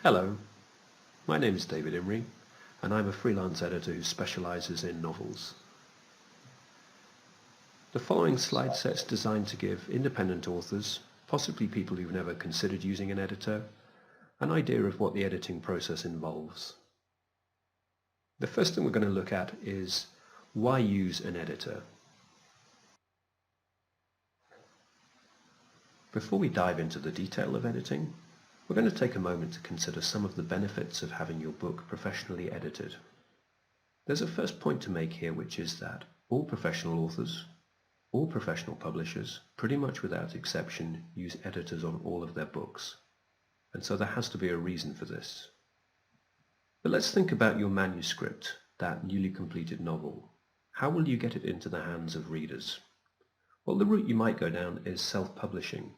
Hello, my name is David Imrie, and I'm a freelance editor who specializes in novels. The following slide set's designed to give independent authors, possibly people who've never considered using an editor, an idea of what the editing process involves. The first thing we're going to look at is why use an editor? Before we dive into the detail of editing, we're going to take a moment to consider some of the benefits of having your book professionally edited. There's a first point to make here, which is that all professional authors, all professional publishers, pretty much without exception, use editors on all of their books. And so there has to be a reason for this. But let's think about your manuscript, that newly completed novel. How will you get it into the hands of readers? Well, the route you might go down is self-publishing.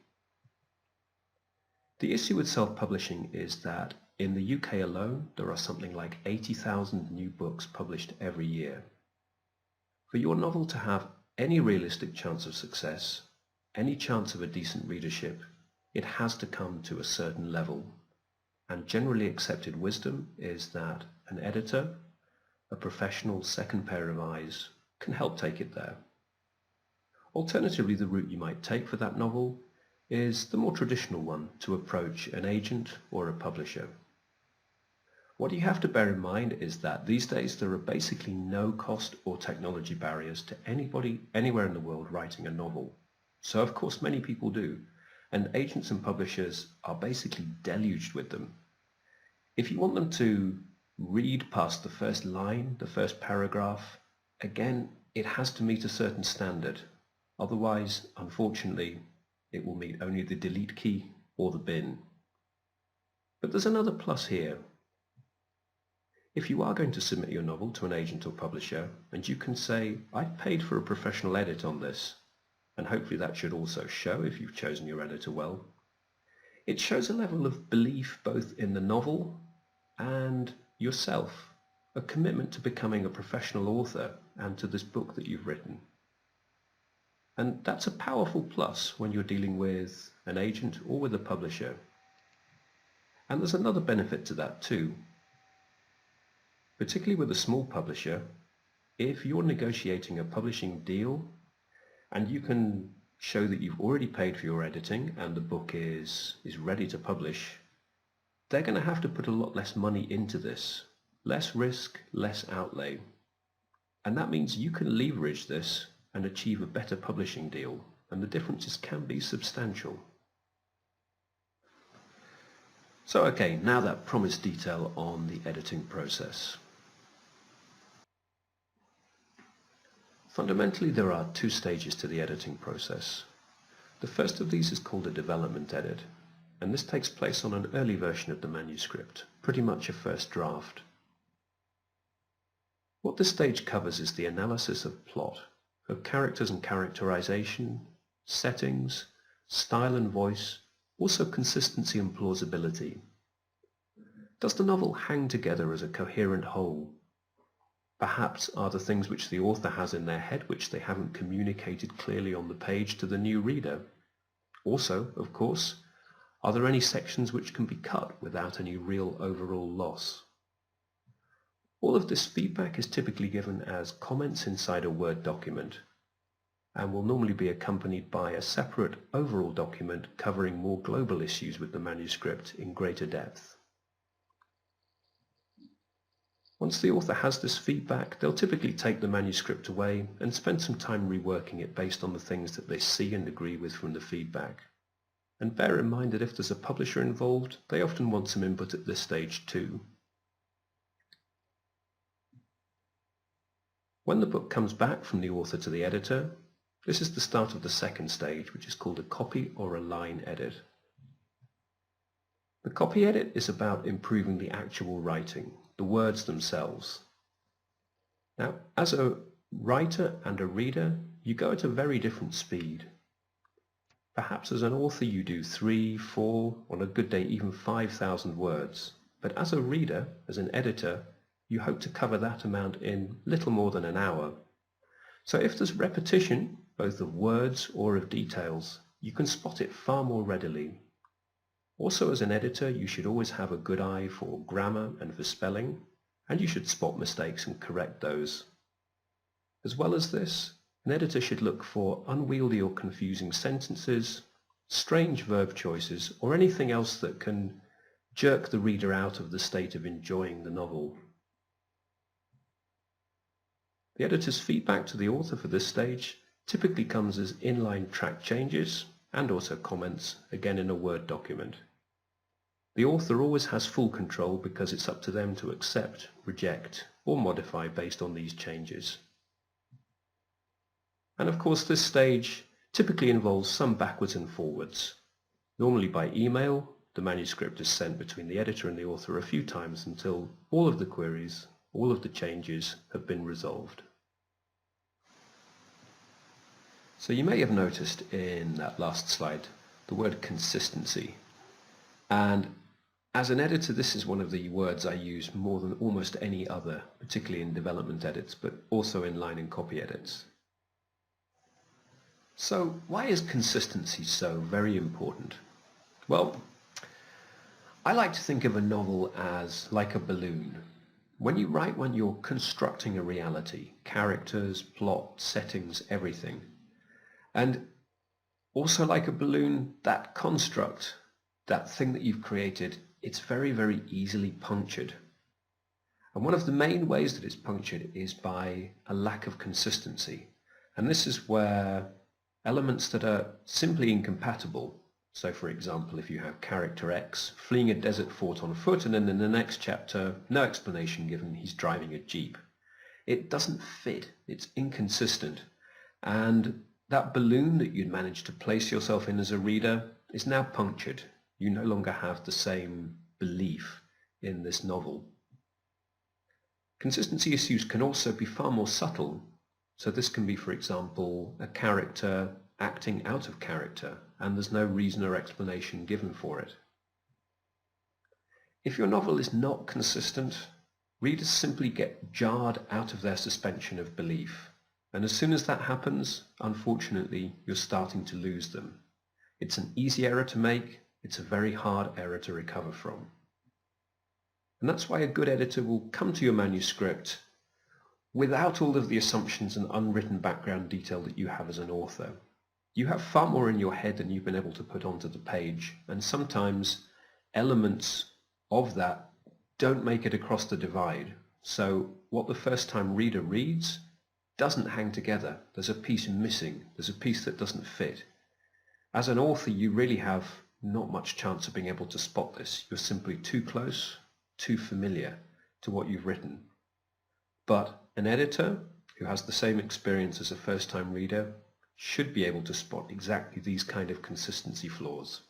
The issue with self-publishing is that in the UK alone, there are something like 80,000 new books published every year. For your novel to have any realistic chance of success, any chance of a decent readership, it has to come to a certain level. And generally accepted wisdom is that an editor, a professional second pair of eyes, can help take it there. Alternatively, the route you might take for that novel is the more traditional one, to approach an agent or a publisher. What you have to bear in mind is that these days there are basically no cost or technology barriers to anybody anywhere in the world writing a novel. So of course many people do, and agents and publishers are basically deluged with them. If you want them to read past the first line, the first paragraph, again, it has to meet a certain standard. Otherwise, unfortunately, it will meet only the delete key or the bin. But there's another plus here. If you are going to submit your novel to an agent or publisher, and you can say, I've paid for a professional edit on this, and hopefully that should also show if you've chosen your editor well, it shows a level of belief both in the novel and yourself, a commitment to becoming a professional author and to this book that you've written. And that's a powerful plus when you're dealing with an agent or with a publisher. And there's another benefit to that too. Particularly with a small publisher, if you're negotiating a publishing deal and you can show that you've already paid for your editing and the book is ready to publish, they're going to have to put a lot less money into this. Less risk, less outlay. And that means you can leverage this and achieve a better publishing deal, and the differences can be substantial. So okay, now that promised detail on the editing process. Fundamentally, there are two stages to the editing process. The first of these is called a development edit, and this takes place on an early version of the manuscript, pretty much a first draft. What this stage covers is the analysis of plot, of characters and characterization, settings, style and voice, also consistency and plausibility. Does the novel hang together as a coherent whole? Perhaps are the things which the author has in their head which they haven't communicated clearly on the page to the new reader? Also, of course, are there any sections which can be cut without any real overall loss? All of this feedback is typically given as comments inside a Word document and will normally be accompanied by a separate overall document covering more global issues with the manuscript in greater depth. Once the author has this feedback, they'll typically take the manuscript away and spend some time reworking it based on the things that they see and agree with from the feedback. And bear in mind that if there's a publisher involved, they often want some input at this stage too. When the book comes back from the author to the editor, this is the start of the second stage, which is called a copy or a line edit. The copy edit is about improving the actual writing, the words themselves. Now, as a writer and a reader, you go at a very different speed. Perhaps as an author you do 3, 4, on a good day even 5,000 words. But as a reader, as an editor, you hope to cover that amount in little more than an hour. So if there's repetition, both of words or of details, you can spot it far more readily. Also, as an editor, you should always have a good eye for grammar and for spelling, and you should spot mistakes and correct those. As well as this, an editor should look for unwieldy or confusing sentences, strange verb choices, or anything else that can jerk the reader out of the state of enjoying the novel. The editor's feedback to the author for this stage typically comes as inline track changes and also comments, again in a Word document. The author always has full control because it's up to them to accept, reject, or modify based on these changes. And of course, this stage typically involves some backwards and forwards. Normally by email, the manuscript is sent between the editor and the author a few times until all of the queries, all of the changes have been resolved. So you may have noticed in that last slide the word consistency. And as an editor, this is one of the words I use more than almost any other, particularly in development edits, but also in line and copy edits. So why is consistency so very important? Well, I like to think of a novel as like a balloon. When you write one, you're constructing a reality, characters, plot, settings, everything. And also like a balloon, that construct, that thing that you've created, it's very, very easily punctured. And one of the main ways that it's punctured is by a lack of consistency. And this is where elements that are simply incompatible, so for example, if you have character X fleeing a desert fort on foot and then in the next chapter, no explanation given, he's driving a jeep. It doesn't fit, it's inconsistent. And that balloon that you'd managed to place yourself in as a reader is now punctured. You no longer have the same belief in this novel. Consistency issues can also be far more subtle. So this can be, for example, a character acting out of character and there's no reason or explanation given for it. If your novel is not consistent, readers simply get jarred out of their suspension of belief. And as soon as that happens, unfortunately, you're starting to lose them. It's an easy error to make, it's a very hard error to recover from. And that's why a good editor will come to your manuscript without all of the assumptions and unwritten background detail that you have as an author. You have far more in your head than you've been able to put onto the page, and sometimes elements of that don't make it across the divide. So what the first-time reader reads doesn't hang together. There's a piece missing. There's a piece that doesn't fit. As an author, you really have not much chance of being able to spot this. You're simply too close, too familiar to what you've written. But an editor who has the same experience as a first-time reader should be able to spot exactly these kind of consistency flaws.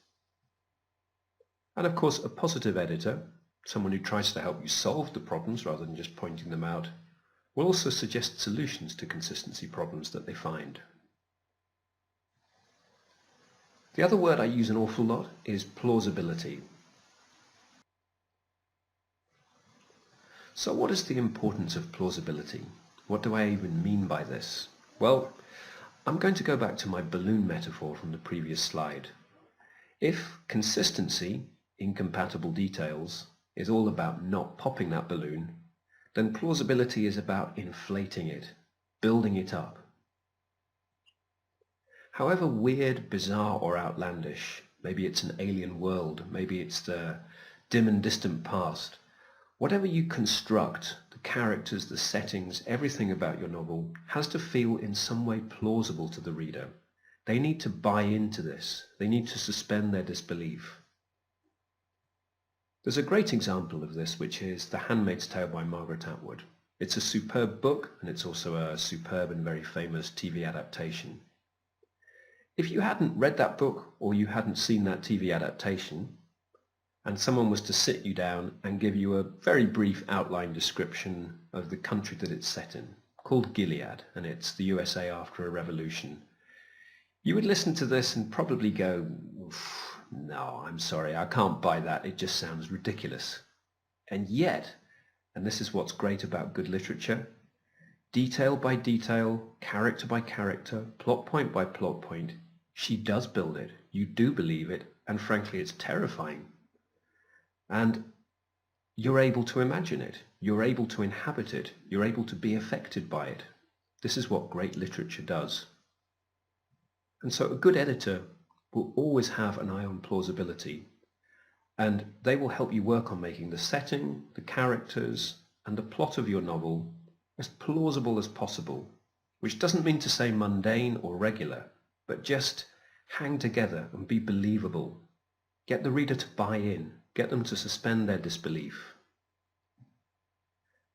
And of course, a positive editor, someone who tries to help you solve the problems rather than just pointing them out, will also suggest solutions to consistency problems that they find. The other word I use an awful lot is plausibility. So what is the importance of plausibility? What do I even mean by this? Well, I'm going to go back to my balloon metaphor from the previous slide. If consistency, incompatible details, is all about not popping that balloon, then plausibility is about inflating it, building it up. However weird, bizarre, or outlandish, maybe it's an alien world, maybe it's the dim and distant past, whatever you construct, the characters, the settings, everything about your novel has to feel in some way plausible to the reader. They need to buy into this. They need to suspend their disbelief. There's a great example of this, which is The Handmaid's Tale by Margaret Atwood. It's a superb book, and it's also a superb and very famous TV adaptation. If you hadn't read that book, or you hadn't seen that TV adaptation, and someone was to sit you down and give you a very brief outline description of the country that it's set in, called Gilead, and it's the USA after a revolution, you would listen to this and probably go, no, I'm sorry, I can't buy that, it just sounds ridiculous. And yet, and this is what's great about good literature, detail by detail, character by character, plot point by plot point, she does build it. You do believe it, and frankly it's terrifying. And you're able to imagine it, you're able to inhabit it, you're able to be affected by it. This is what great literature does. And so a good editor will always have an eye on plausibility, and they will help you work on making the setting, the characters, and the plot of your novel as plausible as possible, which doesn't mean to say mundane or regular, but just hang together and be believable. Get the reader to buy in, get them to suspend their disbelief.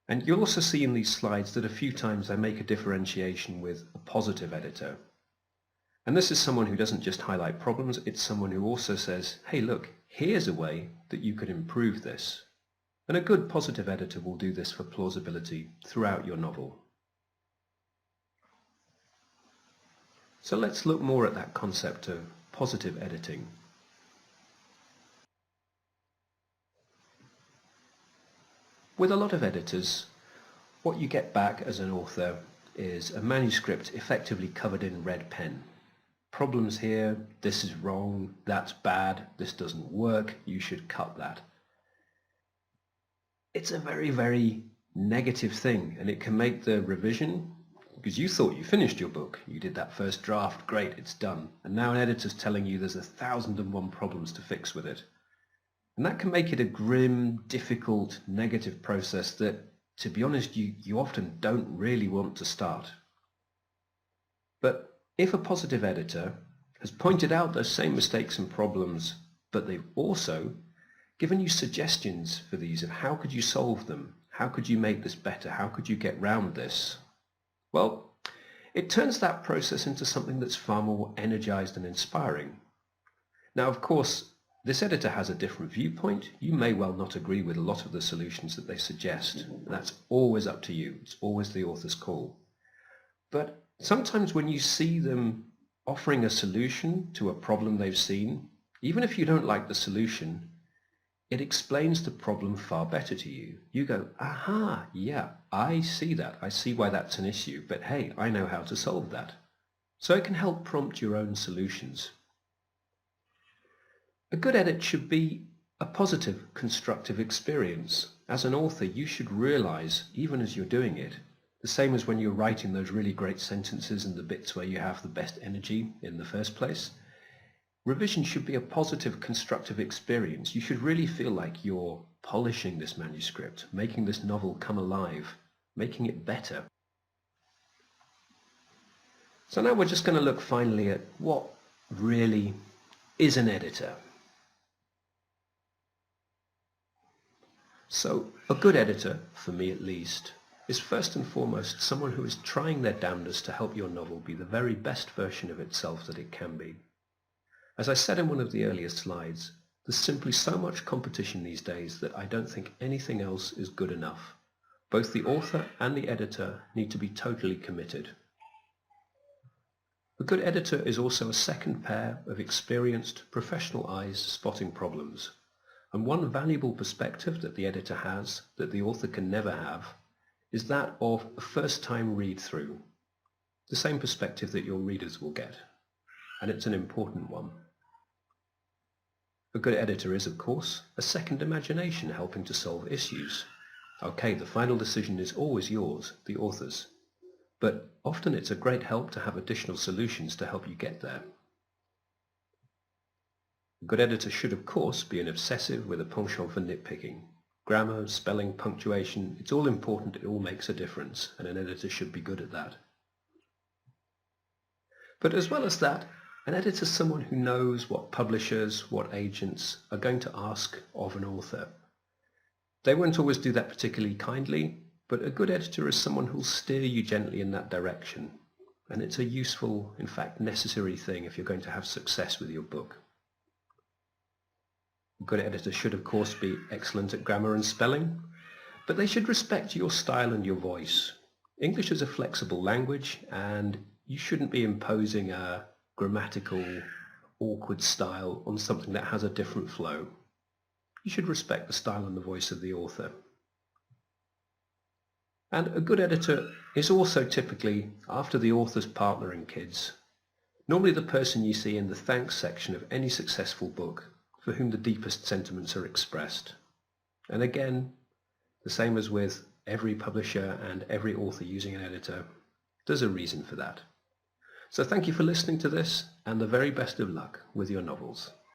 And you'll also see in these slides that a few times I make a differentiation with a positive editor. And this is someone who doesn't just highlight problems, it's someone who also says, hey look, here's a way that you could improve this. And a good positive editor will do this for plausibility throughout your novel. So let's look more at that concept of positive editing. With a lot of editors, what you get back as an author is a manuscript effectively covered in red pen. Problems here, this is wrong, that's bad, this doesn't work, you should cut that. It's a very, very negative thing, and it can make the revision, because you thought you finished your book, you did that first draft, great, it's done, and now an editor's telling you there's 1,001 problems to fix with it. And that can make it a grim, difficult, negative process that, to be honest, you often don't really want to start. But if a positive editor has pointed out those same mistakes and problems, but they've also given you suggestions for these of how could you solve them, how could you make this better, how could you get round this, well, it turns that process into something that's far more energized and inspiring. Now, of course, this editor has a different viewpoint. You may well not agree with a lot of the solutions that they suggest. That's always up to you. It's always the author's call. But sometimes when you see them offering a solution to a problem they've seen, even if you don't like the solution, it explains the problem far better to you. You go, aha, yeah, I see that. I see why that's an issue, but hey, I know how to solve that. So it can help prompt your own solutions. A good edit should be a positive, constructive experience. As an author, you should realize, even as you're doing it, the same as when you're writing those really great sentences and the bits where you have the best energy in the first place, revision should be a positive, constructive experience. You should really feel like you're polishing this manuscript, making this novel come alive, making it better. So now we're just going to look finally at what really is an editor. So a good editor, for me at least, is first and foremost someone who is trying their damnedest to help your novel be the very best version of itself that it can be. As I said in one of the earlier slides, there's simply so much competition these days that I don't think anything else is good enough. Both the author and the editor need to be totally committed. A good editor is also a second pair of experienced, professional eyes spotting problems. And one valuable perspective that the editor has that the author can never have is that of a first-time read-through, the same perspective that your readers will get, and it's an important one. A good editor is, of course, a second imagination helping to solve issues. Okay, the final decision is always yours, the author's, but often it's a great help to have additional solutions to help you get there. A good editor should, of course, be an obsessive with a penchant for nitpicking. Grammar, spelling, punctuation, it's all important, it all makes a difference, and an editor should be good at that. But as well as that, an editor is someone who knows what publishers, what agents are going to ask of an author. They won't always do that particularly kindly, but a good editor is someone who will steer you gently in that direction. And it's a useful, in fact, necessary thing if you're going to have success with your book. A good editor should, of course, be excellent at grammar and spelling, but they should respect your style and your voice. English is a flexible language, and you shouldn't be imposing a grammatical, awkward style on something that has a different flow. You should respect the style and the voice of the author. And a good editor is also typically after the author's partner and kids. Normally the person you see in the thanks section of any successful book for whom the deepest sentiments are expressed. And again, the same as with every publisher and every author using an editor, there's a reason for that. So thank you for listening to this, and the very best of luck with your novels.